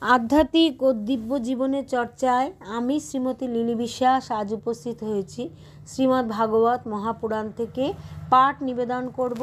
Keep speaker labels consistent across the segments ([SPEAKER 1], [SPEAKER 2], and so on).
[SPEAKER 1] আধ্যাত্মিক ও দিব্য জীবনের চর্চায় আমি শ্রীমতী লিলি বিশ্বাস আজ উপস্থিত হয়েছি। শ্রীমদ্ ভাগবত মহাপুরাণ থেকে পাঠ নিবেদন করব।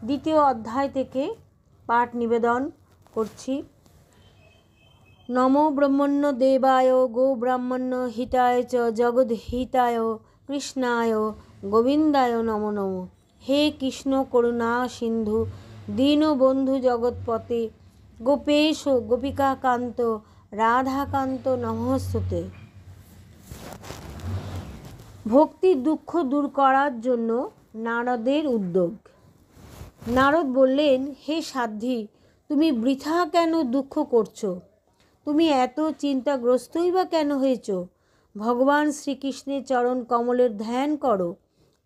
[SPEAKER 1] দ্বিতীয় অধ্যায় থেকে পাঠ নিবেদন করছি। নমো ব্রহ্মণ্য দেবায় গো ব্রাহ্মণ্য হিতায় চ জগদ্হিতায় কৃষ্ণায় গোবিন্দায় নমো নমো। হে কৃষ্ণ করুণা সিন্ধু দীনবন্ধু জগৎপতে গোপেশ গোপিকাকান্ত রাধাকান্ত নমস্তুতে। ভক্তির দুঃখ দূর করার জন্য নারদের উদ্যোগ। নারদ বললেন, হে সাধ্বী, তুমি বৃথা কেন দুঃখ করছো? তুমি এত চিন্তাগ্রস্তই বা কেন হয়েছ? ভগবান শ্রীকৃষ্ণের চরণ কমলের ধ্যান করো।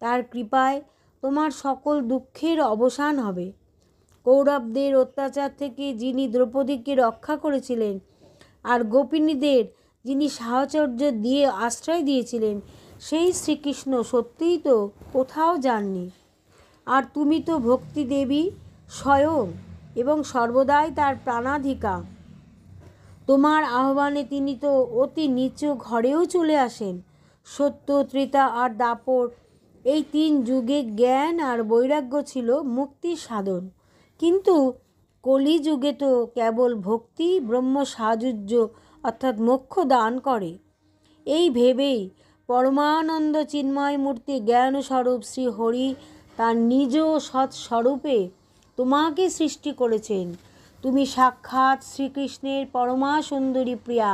[SPEAKER 1] তার কৃপায় তোমার সকল দুঃখের অবসান হবে। কৌরবদের অত্যাচার থেকে যিনি দ্রৌপদীকে রক্ষা করেছিলেন আর গোপিনীদের যিনি সাহচর্য দিয়ে আশ্রয় দিয়েছিলেন, সেই শ্রীকৃষ্ণ সত্যিই তো কোথাও যাননি। আর তুমি তো ভক্তি দেবী স্বয়ং এবং সর্বদাই তার প্রাণাধিকা। তোমার আহ্বানে তিনি তো অতি নিচু ঘরেও চলে আসেন। সত্য, ত্রেতা আর দাপর এই তিন যুগে জ্ঞান আর বৈরাগ্য ছিল মুক্তির সাধন, কিন্তু কলিযুগে তো কেবল ভক্তি ব্রহ্ম সাহায্য অর্থাৎ মোক্ষ দান করে। এই ভেবেই পরমানন্দ চিন্ময় মূর্তি জ্ঞানস্বরূপ শ্রী হরি তার নিজ সৎস্বরূপে তোমাকে সৃষ্টি করেছেন। তুমি সাক্ষাৎ শ্রীকৃষ্ণের পরমা সুন্দরী প্রিয়া।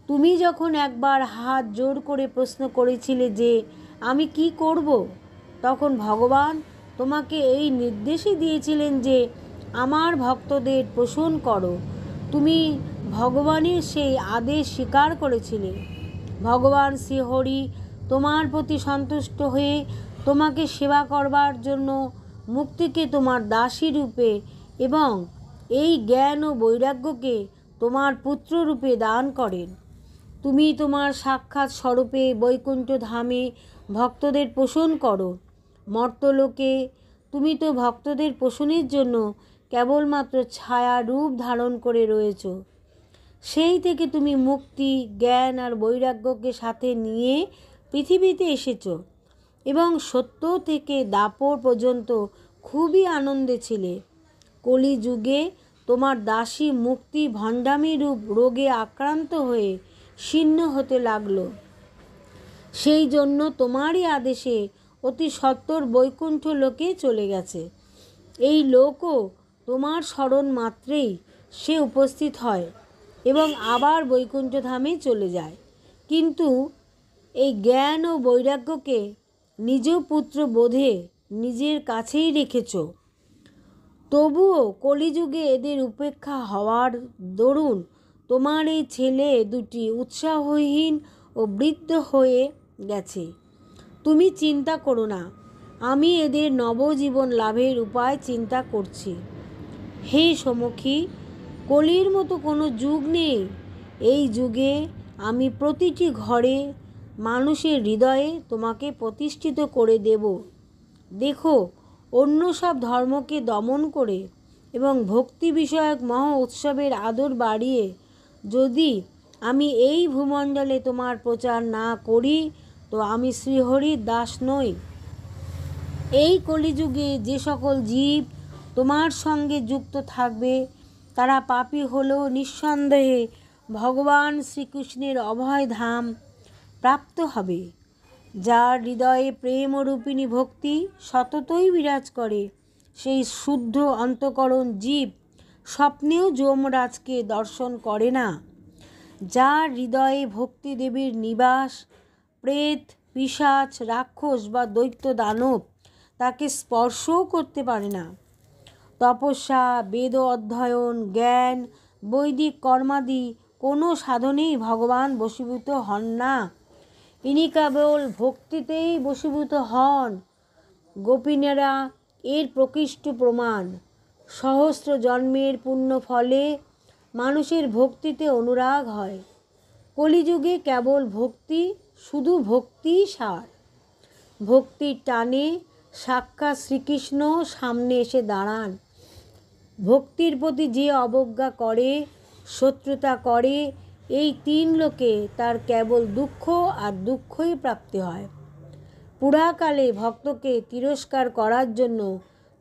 [SPEAKER 1] তুমি যখন একবার হাত জোর করে প্রশ্ন করেছিলে যে আমি কি করব, তখন ভগবান তোমাকে এই নির্দেশই দিয়েছিলেন যে আমার ভক্তদের পোষণ করো। তুমি ভগবানের সেই আদেশ স্বীকার করেছিলে। ভগবান শ্রীহরি তোমার প্রতি সন্তুষ্ট হয়ে তোমাকে সেবা করবার জন্য মুক্তিকে তোমার দাসী রূপে এবং এই জ্ঞান ও বৈরাগ্যকে তোমার পুত্র রূপে দান করেন। তুমি তোমার সাক্ষাৎ স্বরূপে বৈকুণ্ঠ ধামে ভক্তদের পোষণ করো। মর্তলোকে তুমি তো ভক্তদের পোষণের জন্য কেবলমাত্র ছায়া রূপ ধারণ করে রয়েছ। সেই থেকে তুমি মুক্তি, জ্ঞান আর বৈরাগ্যকে সাথে নিয়ে পৃথিবীতে এসেছ এবং সত্য থেকে দাপর পর্যন্ত খুবই আনন্দে ছিলে। কলিযুগে তোমার দাসী মুক্তি ভণ্ডামি রূপ রোগে আক্রান্ত হয়ে শীর্ণ হতে লাগলো। সেই জন্য তোমারই আদেশে অতি সত্বর বৈকুণ্ঠ লোকে চলে গেছে। এই লোকও তোমার স্মরণ মাত্রেই সে উপস্থিত হয় এবং আবার বৈকুণ্ঠ ধামে চলে যায়। কিন্তু এই জ্ঞান ও বৈরাগ্যকে নিজ পুত্র বোধে নিজের কাছেই রেখেছ। তবুও কলিযুগে এদের উপেক্ষা হওয়ার দরুন তোমার এই ছেলে দুটি উৎসাহহীন ও বৃদ্ধ হয়ে গেছে। তুমি চিন্তা করো না, আমি এদের নবজীবন লাভের উপায় চিন্তা করছি। হে সমক্ষী, কলির মতো কোনো যুগ নেই। এই যুগে আমি প্রতিটি ঘরে মানুষের হৃদয়ে তোমাকে প্রতিষ্ঠিত করে দেব। দেখো, অন্য সব ধর্মকে দমন করে এবং ভক্তি বিষয়ক মহা উৎসবের আদর বাড়িয়ে যদি আমি এই ভূমণ্ডলে তোমার প্রচার না করি, তো আমি শ্রীহরির দাস নই। এই কলিযুগে যে সকল জীব তোমার সঙ্গে যুক্ত থাকবে, তারা পাপী হলেও নিঃসন্দেহে ভগবান শ্রীকৃষ্ণের অভয় ধাম প্রাপ্ত হবে। যার হৃদয়ে প্রেমরূপিণী ভক্তি সততই বিরাজ করে, সেই শুদ্ধ অন্তঃকরণ জীব স্বপ্নেও যমরাজকে দর্শন করে না। যার হৃদয়ে ভক্তি দেবীর নিবাস, প্রেত, পিশাচ, রাক্ষস বা দৈত্য দানব তাকে স্পর্শও করতে পারে না। তপস্যা, বেদ অধ্যয়ন, জ্ঞান, বৈদিক কর্মাদি কোনো সাধনেই ভগবান বশীভূত হন না। ইনি কেবল ভক্তিতেই বশীভূত হন। গোপিনীরা এর প্রকৃষ্ট প্রমাণ। সহস্র জন্মের পুণ্য ফলে মানুষের ভক্তিতে অনুরাগ হয়। কলিযুগে কেবল ভক্তি, শুধু ভক্তিই সার। ভক্তির টানে সাক্ষাৎ শ্রীকৃষ্ণ সামনে এসে দাঁড়ান। ভক্তির প্রতি যে অবজ্ঞা করে শত্রুতা করে এই 3 লোকে তার কেবল দুঃখ আর দুঃখই প্রাপ্তি হয়। পুরাকালে ভক্তকে তিরস্কার করার জন্য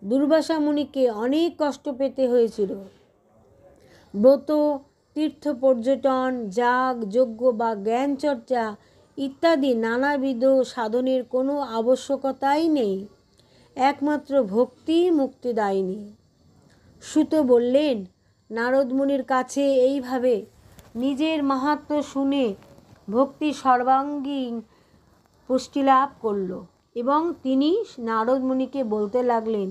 [SPEAKER 1] দুর্বাসা মুনিকে অনেক কষ্ট পেতে হয়েছিল। ব্রত, তীর্থ পর্যটন, যাগ, যজ্ঞ বা জ্ঞান চর্চা ইত্যাদি নানাবিধ সাধনের কোনো আবশ্যকতাই নেই। একমাত্র ভক্তি মুক্তিদায়িনী। সুত বললেন, নারদ মুনির কাছে এইভাবে নিজের মাহাত্ম্য শুনে ভক্তি সর্বাঙ্গীন পুষ্টি লাভ করল এবং তিনি নারদ মুনিকে বলতে লাগলেন।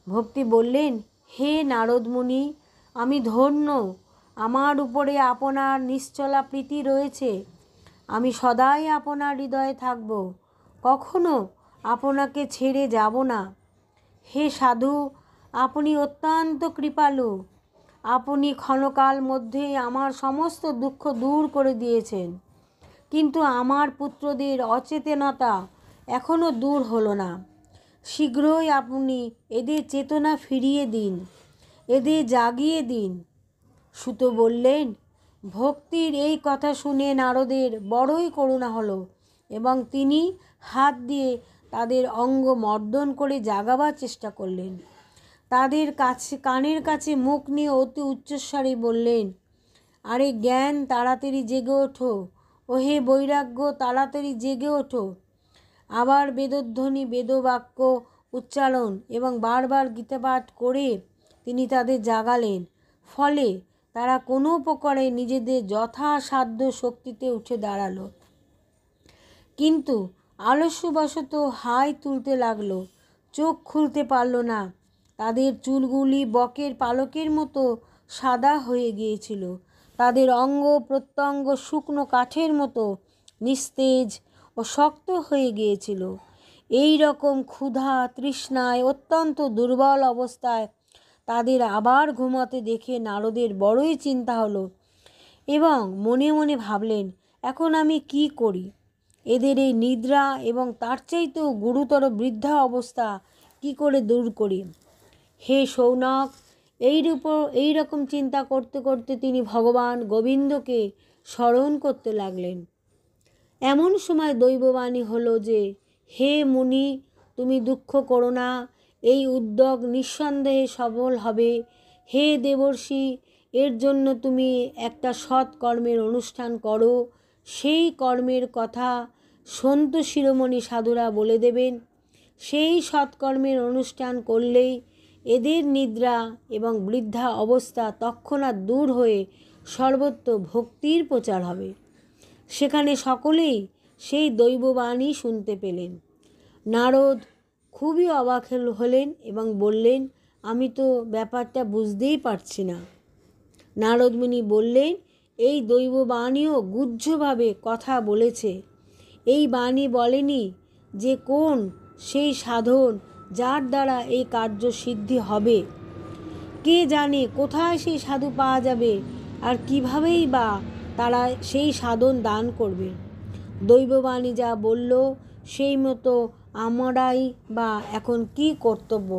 [SPEAKER 1] ভক্তি বললেন, হে নারদ মুনি, আমি ধন্য, আমার উপরে আপনার নিশ্চলা প্রীতি রয়েছে। আমি সদাই আপনার হৃদয়ে থাকব, কখনো আপনাকে ছেড়ে যাব না। হে সাধু, আপনি অত্যন্ত কৃপালু। আপনি ক্ষণকাল মধ্যেই আমার সমস্ত দুঃখ দূর করে দিয়েছেন, কিন্তু আমার পুত্রদের অচেতনতা এখনও দূর হলো না। শীঘ্রই আপনি এদের চেতনা ফিরিয়ে দিন, এদের জাগিয়ে দিন। সুত বললেন, ভক্তির এই কথা শুনে নারদের বড়ই করুণা হলো এবং তিনি হাত দিয়ে তাদের অঙ্গ মর্দন করে জাগাবার চেষ্টা করলেন। তাদের কানের কাছে মুখ নিয়ে অতি উচ্চস্বরে বললেন, আরে জ্ঞান, তাড়াতাড়ি জেগে ওঠো, ও হে বৈরাগ্য, তাড়াতাড়ি জেগে ওঠো। আবার বেদধ্বনি, বেদবাক্য উচ্চারণ এবং বারবার গীতাপাঠ করে তিনি তাদের জাগালেন। ফলে তারা কোনো প্রকারে নিজেদের যথাসাধ্য শক্তিতে উঠে দাঁড়ালো, কিন্তু আলস্যবশত হাই তুলতে লাগলো, চোখ খুলতে পারল না। তাদের চুলগুলি বকের পালকের মতো সাদা হয়ে গিয়েছিল। তাদের অঙ্গ প্রত্যঙ্গ শুকনো কাঠের মতো নিস্তেজ ও শক্ত হয়ে গিয়েছিল। এই রকম ক্ষুধা তৃষ্ণায় অত্যন্ত দুর্বল অবস্থায় তাদের আবার ঘুমাতে দেখে নারদের বড়ই চিন্তা হলো এবং মনে মনে ভাবলেন, এখন আমি কি করি? এদের এই নিদ্রা এবং তার চাইতেও গুরুতর বৃদ্ধা অবস্থা কি করে দূর করি? হে শৌনক, এই রকম চিন্তা করতে করতে তিনি ভগবান গোবিন্দকে স্মরণ করতে লাগলেন। এমন সময় দৈববাণী হলো যে, হে মুনি, তুমি দুঃখ করো না, এই উদ্যোগ নিঃসন্দেহে সফল হবে। হে দেবর্ষি, এর জন্য তুমি একটা সৎ কর্মের অনুষ্ঠান করো। সেই কর্মের কথা সন্ত শিরোমণি সাধুরা বলে দেবেন। সেই সৎকর্মের অনুষ্ঠান করলেই এদের নিদ্রা এবং বৃদ্ধা অবস্থা তৎক্ষণাৎ দূর হয়ে সর্বত্র ভক্তির প্রচার হবে। সেখানে সকলেই সেই দৈববাণী শুনতে পেলেন। নারদ খুবই অবাক হলেন এবং বললেন, আমি তো ব্যাপারটা বুঝতেই পারছি না। নারদ মুনি বললেন, এই দৈববাণীও গুহ্যভাবে কথা বলেছে। এই বাণী বলেনি যে কোন সেই সাধন যার দ্বারা এই কার্য সিদ্ধি হবে। কে জানে কোথায় সেই সাধু পাওয়া যাবে আর কিভাবেই বা তারা সেই সাধন দান করবে। দৈববাণী যা বলল সেই মতো আমারই বা এখন কি কর্তব্য?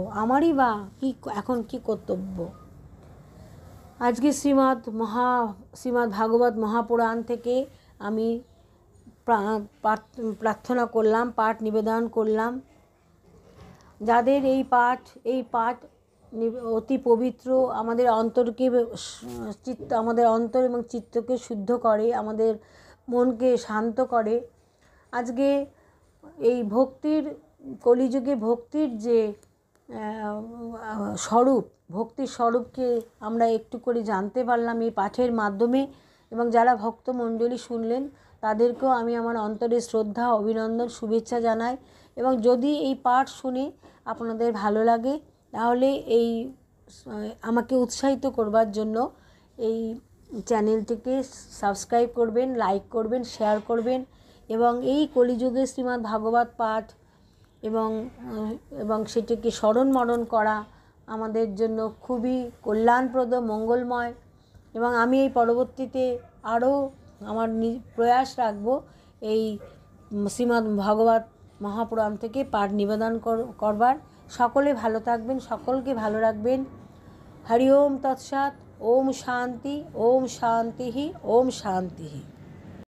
[SPEAKER 1] এখন কি কর্তব্য? আজকে শ্রীমদ্ ভাগবত মহাপুরাণ থেকে আমি প্রার্থনা করলাম, পাঠ নিবেদন করলাম। যাদের এই পাঠ অতি পবিত্র, আমাদের অন্তর এবং চিত্তকে শুদ্ধ করে, আমাদের মনকে শান্ত করে। আজকে এই কলিযুগে ভক্তির যে ভক্তির স্বরূপকে আমরা একটু করে জানতে পারলাম এই পাঠের মাধ্যমে, এবং যারা ভক্তমণ্ডলী শুনলেন তাদেরকেও আমি আমার অন্তরে শ্রদ্ধা, অভিনন্দন, শুভেচ্ছা জানাই। এবং যদি এই পাঠ শুনে আপনাদের ভালো লাগে তাহলে আমাকে উৎসাহিত করবার জন্য এই চ্যানেলটিকে সাবস্ক্রাইব করবেন, লাইক করবেন, শেয়ার করবেন। এবং এই কলিযুগে শ্রীমদ্ ভাগবত পাঠ এবং সেটিকে স্মরণ মরণ করা আমাদের জন্য খুবই কল্যাণপ্রদ, মঙ্গলময়। এবং আমি এই পরবর্তীতে আরও আমার প্রয়াস রাখব এই শ্রীমদ্ ভাগবত মহাপুরাণ থেকে পাঠ নিবেদন করবার। সকলে ভালো থাকবেন, সকলকে ভালো রাখবেন। হরি ওম তৎসৎ। ওম শান্তি, ওম শান্তি, ওম শান্তি।